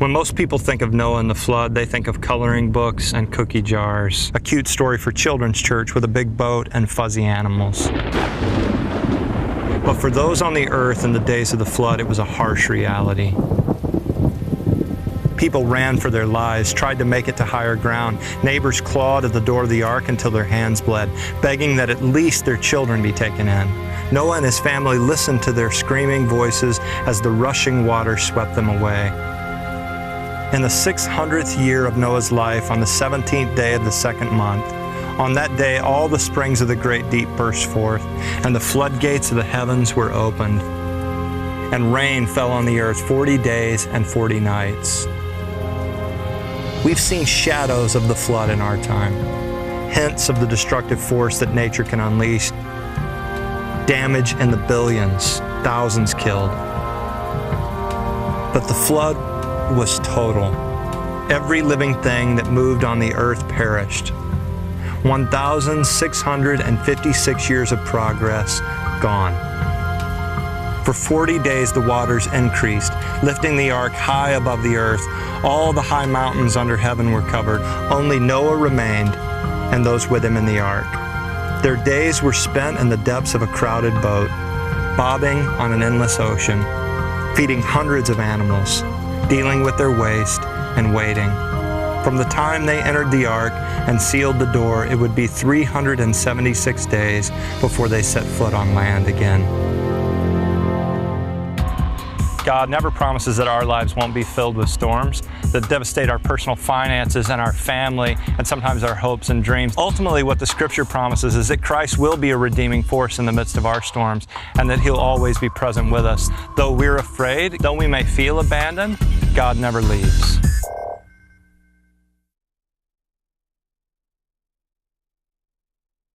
When most people think of Noah and the flood, they think of coloring books and cookie jars, a cute story for children's church with a big boat and fuzzy animals. But for those on the earth in the days of the flood, it was a harsh reality. People ran for their lives, tried to make it to higher ground. Neighbors clawed at the door of the ark until their hands bled, begging that at least their children be taken in. Noah and his family listened to their screaming voices as the rushing water swept them away. In the 600th year of Noah's life, on the 17th day of the second month, on that day all the springs of the great deep burst forth, and the floodgates of the heavens were opened, and rain fell on the earth 40 days and 40 nights. We've seen shadows of the flood in our time, hints of the destructive force that nature can unleash, damage in the billions, thousands killed. But the flood was total. Every living thing that moved on the earth perished. 1,656 years of progress gone. For 40 days the waters increased, lifting the ark high above the earth. All the high mountains under heaven were covered. Only Noah remained, and those with him in the ark. Their days were spent in the depths of a crowded boat, bobbing on an endless ocean, feeding hundreds of animals, dealing with their waste and waiting. From the time they entered the ark and sealed the door, it would be 376 days before they set foot on land again. God never promises that our lives won't be filled with storms that devastate our personal finances and our family and sometimes our hopes and dreams. Ultimately, what the Scripture promises is that Christ will be a redeeming force in the midst of our storms and that He'll always be present with us. Though we're afraid, though we may feel abandoned, God never leaves.